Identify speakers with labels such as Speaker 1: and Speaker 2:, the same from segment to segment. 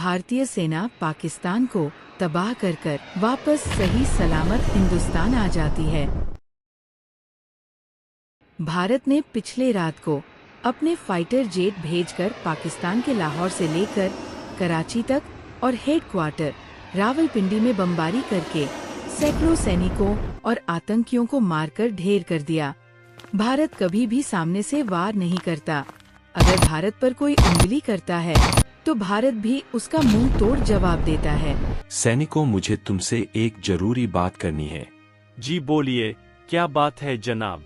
Speaker 1: भारतीय सेना पाकिस्तान को तबाह कर वापस सही सलामत हिंदुस्तान आ जाती है। भारत ने पिछले रात को अपने फाइटर जेट भेजकर पाकिस्तान के लाहौर से लेकर कराची तक और हेडक्वार्टर रावलपिंडी में बमबारी करके सैकड़ों सैनिकों और आतंकियों को मारकर ढेर कर दिया। भारत कभी भी सामने से वार नहीं करता। अगर भारत पर कोई उंगली करता है तो भारत भी उसका मुंह तोड़ जवाब देता है।
Speaker 2: सैनिकों, मुझे तुमसे एक जरूरी बात करनी है।
Speaker 3: जी बोलिए, क्या बात है जनाब?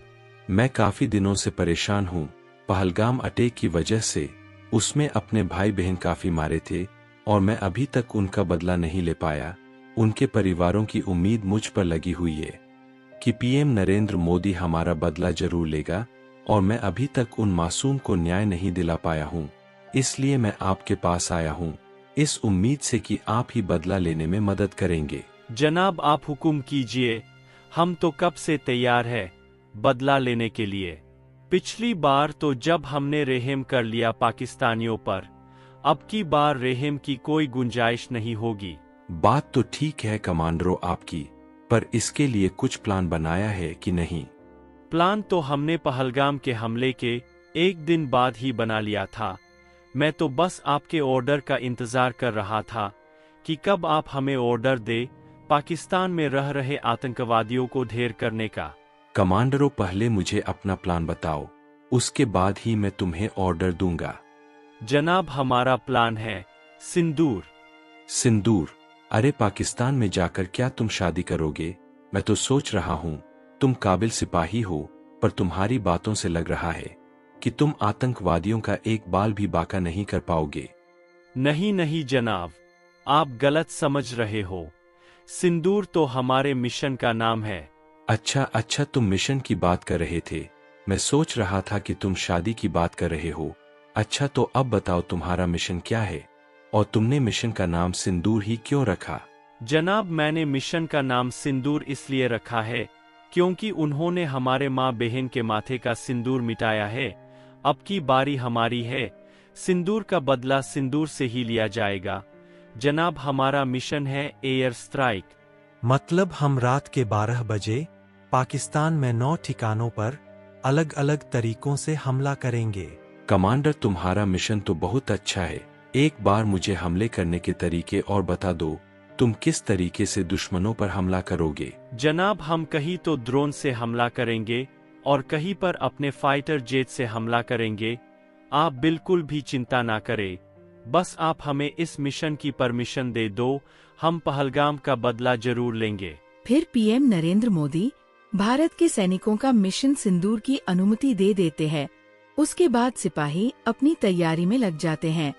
Speaker 2: मैं काफी दिनों से परेशान हूँ। पहलगाम अटैक की वजह से उसमें अपने भाई बहन काफी मारे थे और मैं अभी तक उनका बदला नहीं ले पाया। उनके परिवारों की उम्मीद मुझ पर लगी हुई है कि पीएम नरेंद्र मोदी हमारा बदला जरूर लेगा और मैं अभी तक उन मासूम को न्याय नहीं दिला पाया हूँ। इसलिए मैं आपके पास आया हूँ, इस उम्मीद से कि आप ही बदला लेने में मदद करेंगे।
Speaker 3: जनाब, आप हुक्म कीजिए, हम तो कब से तैयार है बदला लेने के लिए। पिछली बार तो जब हमने रहम कर लिया पाकिस्तानियों पर, अब की बार रहम की कोई गुंजाइश नहीं होगी।
Speaker 2: बात तो ठीक है कमांडरों आपकी, पर इसके लिए कुछ प्लान बनाया है कि नहीं?
Speaker 3: प्लान तो हमने पहलगाम के हमले के एक दिन बाद ही बना लिया था। मैं तो बस आपके ऑर्डर का इंतजार कर रहा था कि कब आप हमें ऑर्डर दे पाकिस्तान में रह रहे आतंकवादियों को ढेर करने का।
Speaker 2: कमांडरों, पहले मुझे अपना प्लान बताओ, उसके बाद ही मैं तुम्हें ऑर्डर दूंगा।
Speaker 3: जनाब, हमारा प्लान है सिंदूर।
Speaker 2: सिंदूर? अरे, पाकिस्तान में जाकर क्या तुम शादी करोगे? मैं तो सोच रहा हूँ तुम काबिल सिपाही हो, पर तुम्हारी बातों से लग रहा है कि तुम आतंकवादियों का एक बाल भी बाका नहीं कर पाओगे।
Speaker 3: नहीं नहीं जनाब, आप गलत समझ रहे हो। सिंदूर तो हमारे मिशन का नाम है।
Speaker 2: अच्छा, तुम मिशन की बात कर रहे थे। मैं सोच रहा था कि तुम शादी की बात कर रहे हो। अच्छा, तो अब बताओ तुम्हारा मिशन क्या है और तुमने मिशन का नाम सिंदूर ही क्यों रखा?
Speaker 3: जनाब, मैंने मिशन का नाम सिंदूर इसलिए रखा है क्योंकि उन्होंने हमारे माँ बहन के माथे का सिंदूर मिटाया है। अब की बारी हमारी है। सिंदूर का बदला सिंदूर से ही लिया जाएगा। जनाब, हमारा मिशन है एयर स्ट्राइक।
Speaker 4: मतलब हम रात के 12 बजे पाकिस्तान में 9 ठिकानों पर अलग अलग तरीकों से हमला करेंगे।
Speaker 2: कमांडर, तुम्हारा मिशन तो बहुत अच्छा है। एक बार मुझे हमले करने के तरीके और बता दो। तुम किस तरीके से दुश्मनों पर हमला करोगे?
Speaker 3: जनाब, हम कहीं तो ड्रोन से हमला करेंगे और कहीं पर अपने फाइटर जेट से हमला करेंगे। आप बिल्कुल भी चिंता ना करें, बस आप हमें इस मिशन की परमिशन दे दो, हम पहलगाम का बदला जरूर लेंगे।
Speaker 1: फिर पीएम नरेंद्र मोदी भारत के सैनिकों का मिशन सिंदूर की अनुमति दे देते हैं। उसके बाद सिपाही अपनी तैयारी में लग जाते हैं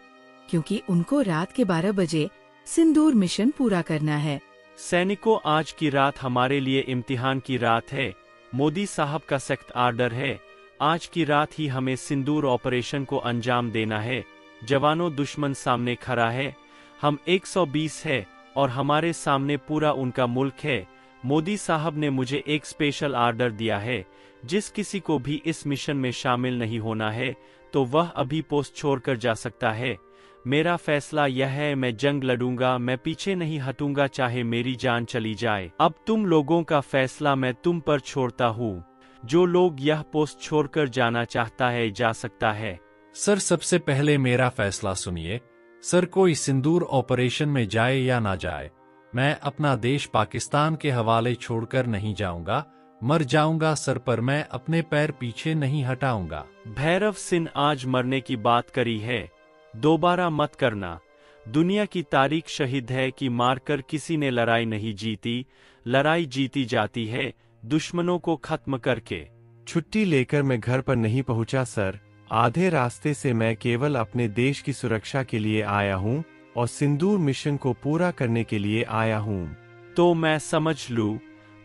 Speaker 1: क्योंकि उनको रात के 12 बजे सिंदूर मिशन पूरा करना है।
Speaker 3: सैनिकों, आज की रात हमारे लिए इम्तिहान की रात है। मोदी साहब का सख्त आर्डर है, आज की रात ही हमें सिंदूर ऑपरेशन को अंजाम देना है। जवानों, दुश्मन सामने खड़ा है। हम 120 है और हमारे सामने पूरा उनका मुल्क है। मोदी साहब ने मुझे एक स्पेशल आर्डर दिया है, जिस किसी को भी इस मिशन में शामिल नहीं होना है तो वह अभी पोस्ट छोड़कर जा सकता है। मेरा फैसला यह है, मैं जंग लड़ूंगा, मैं पीछे नहीं हटूंगा, चाहे मेरी जान चली जाए। अब तुम लोगों का फैसला मैं तुम पर छोड़ता हूँ। जो लोग यह पोस्ट छोड़कर जाना चाहता है जा सकता है।
Speaker 5: सर, सबसे पहले मेरा फैसला सुनिए। सर, कोई सिंदूर ऑपरेशन में जाए या ना जाए, मैं अपना देश पाकिस्तान के हवाले छोड़कर नहीं जाऊंगा। मर जाऊंगा सर, पर मैं अपने पैर पीछे नहीं हटाऊंगा।
Speaker 3: भैरव सिंह, आज मरने की बात करी है, दोबारा मत करना। दुनिया की तारीख शहीद है कि मारकर किसी ने लड़ाई नहीं जीती, लड़ाई जीती जाती है दुश्मनों को खत्म करके।
Speaker 6: छुट्टी लेकर मैं घर पर नहीं पहुंचा सर। आधे रास्ते से मैं केवल अपने देश की सुरक्षा के लिए आया हूं और सिंदूर मिशन को पूरा करने के लिए आया हूं।
Speaker 3: तो मैं समझ लूं,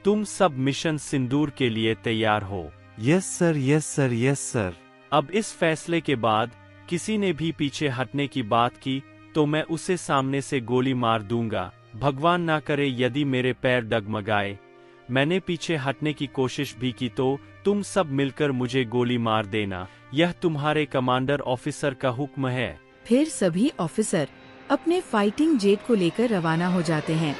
Speaker 3: तुम सब मिशन सिंदूर के लिए तैयार हो?
Speaker 6: Yes sir, yes sir, yes sir.
Speaker 3: अब इस फैसले के बाद किसी ने भी पीछे हटने की बात की तो मैं उसे सामने से गोली मार दूंगा। भगवान ना करे यदि मेरे पैर डगमगाए, मैंने पीछे हटने की कोशिश भी की तो तुम सब मिलकर मुझे गोली मार देना। यह तुम्हारे कमांडर ऑफिसर का हुक्म है।
Speaker 1: फिर सभी ऑफिसर अपने फाइटिंग जेट को लेकर रवाना हो जाते हैं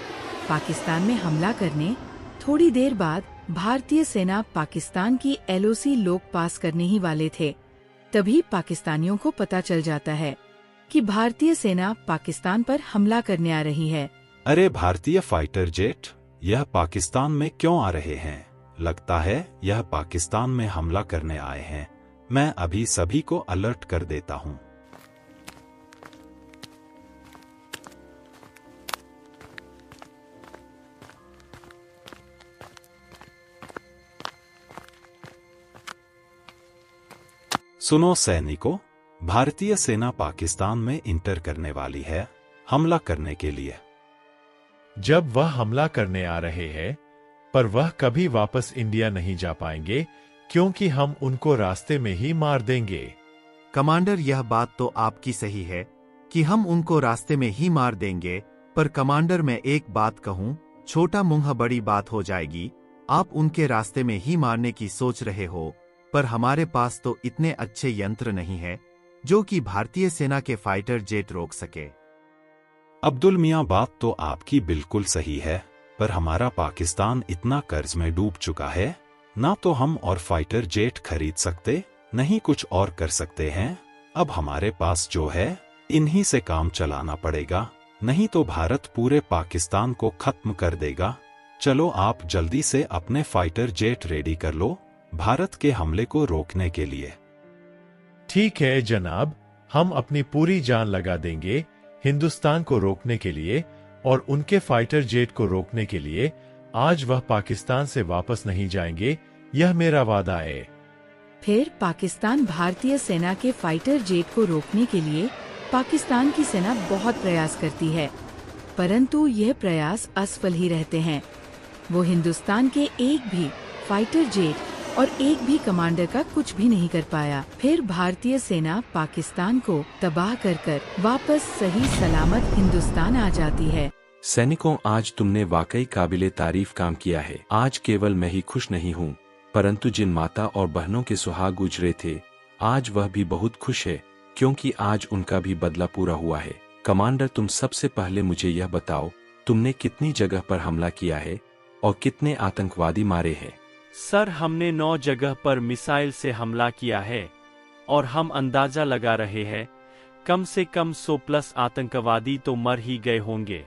Speaker 1: पाकिस्तान में हमला करने। थोड़ी देर बाद भारतीय सेना पाकिस्तान की LOC लोग पास करने ही वाले थे। तभी पाकिस्तानियों को पता चल जाता है कि भारतीय सेना पाकिस्तान पर हमला करने आ रही है।
Speaker 7: अरे भारतीय फाइटर जेट, यह पाकिस्तान में क्यों आ रहे हैं? लगता है यह पाकिस्तान में हमला करने आए हैं। मैं अभी सभी को अलर्ट कर देता हूँ। सुनो सैनिकों, भारतीय सेना पाकिस्तान में इंटर करने वाली है हमला करने के लिए।
Speaker 6: जब वह हमला करने आ रहे हैं, पर वह कभी वापस इंडिया नहीं जा पाएंगे क्योंकि हम उनको रास्ते में ही मार देंगे।
Speaker 8: कमांडर, यह बात तो आपकी सही है कि हम उनको रास्ते में ही मार देंगे, पर कमांडर मैं एक बात कहूं, छोटा मुंह बड़ी बात हो जाएगी। आप उनके रास्ते में ही मारने की सोच रहे हो, पर हमारे पास तो इतने अच्छे यंत्र नहीं है जो कि भारतीय सेना के फाइटर जेट रोक सके।
Speaker 7: अब्दुल मियां, बात तो आपकी बिल्कुल सही है, पर हमारा पाकिस्तान इतना कर्ज में डूब चुका है, ना तो हम और फाइटर जेट खरीद सकते, नहीं कुछ और कर सकते हैं। अब हमारे पास जो है इन्हीं से काम चलाना पड़ेगा, नहीं तो भारत पूरे पाकिस्तान को खत्म कर देगा। चलो आप जल्दी से अपने फाइटर जेट रेडी कर लो भारत के हमले को रोकने के लिए।
Speaker 6: ठीक है जनाब, हम अपनी पूरी जान लगा देंगे हिंदुस्तान को रोकने के लिए और उनके फाइटर जेट को रोकने के लिए। आज वह पाकिस्तान से वापस नहीं जाएंगे, यह मेरा वादा है।
Speaker 1: फिर पाकिस्तान भारतीय सेना के फाइटर जेट को रोकने के लिए पाकिस्तान की सेना बहुत प्रयास करती है, परंतु यह प्रयास असफल ही रहते हैं। वो हिंदुस्तान के एक भी फाइटर जेट और एक भी कमांडर का कुछ भी नहीं कर पाया। फिर भारतीय सेना पाकिस्तान को तबाह कर वापस सही सलामत हिंदुस्तान आ जाती है।
Speaker 2: सैनिकों, आज तुमने वाकई काबिले तारीफ काम किया है। आज केवल मैं ही खुश नहीं हूँ, परंतु जिन माता और बहनों के सुहाग गुजरे थे, आज वह भी बहुत खुश है, क्योंकि आज उनका भी बदला पूरा हुआ है। कमांडर, तुम सबसे पहले मुझे यह बताओ, तुमने कितनी जगह पर हमला किया है और कितने आतंकवादी मारे हैं?
Speaker 3: सर, हमने 9 जगह पर मिसाइल से हमला किया है और हम अंदाजा लगा रहे हैं कम से कम 100+ आतंकवादी तो मर ही गए होंगे।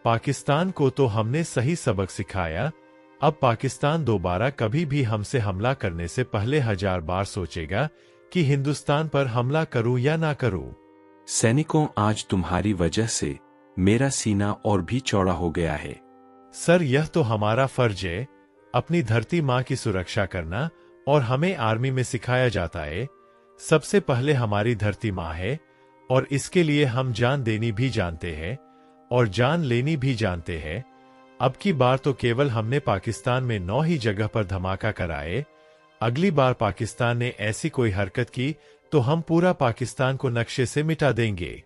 Speaker 6: पाकिस्तान को तो हमने सही सबक सिखाया। अब पाकिस्तान दोबारा कभी भी हमसे हमला करने से पहले 1000 बार सोचेगा कि हिंदुस्तान पर हमला करूं या ना करूं।
Speaker 2: सैनिकों, आज तुम्हारी वजह से मेरा सीना और भी चौड़ा हो गया है।
Speaker 6: सर, यह तो हमारा फर्ज है, अपनी धरती माँ की सुरक्षा करना, और हमें आर्मी में सिखाया जाता है सबसे पहले हमारी धरती माँ है, और इसके लिए हम जान देनी भी जानते हैं और जान लेनी भी जानते हैं। अब की बार तो केवल हमने पाकिस्तान में 9 ही जगह पर धमाका कराए। अगली बार पाकिस्तान ने ऐसी कोई हरकत की तो हम पूरा पाकिस्तान को नक्शे से मिटा देंगे।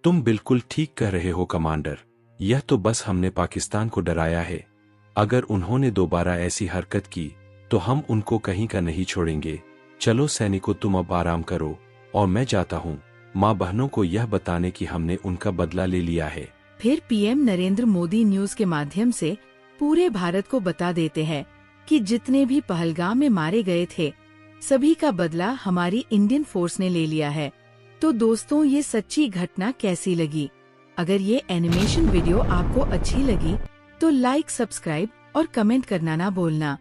Speaker 2: तुम बिल्कुल ठीक कह रहे हो कमांडर, यह तो बस हमने पाकिस्तान को डराया है। अगर उन्होंने दोबारा ऐसी हरकत की तो हम उनको कहीं का नहीं छोड़ेंगे। चलो सैनिकों, तुम अब आराम करो और मैं जाता हूँ माँ बहनों को यह बताने कि हमने उनका बदला ले लिया है।
Speaker 1: फिर पीएम नरेंद्र मोदी न्यूज के माध्यम से पूरे भारत को बता देते हैं कि जितने भी पहलगाम में मारे गए थे, सभी का बदला हमारी इंडियन फोर्स ने ले लिया है। तो दोस्तों, ये सच्ची घटना कैसी लगी? अगर ये एनिमेशन वीडियो आपको अच्छी लगी तो लाइक, सब्सक्राइब और कमेंट करना ना भूलना।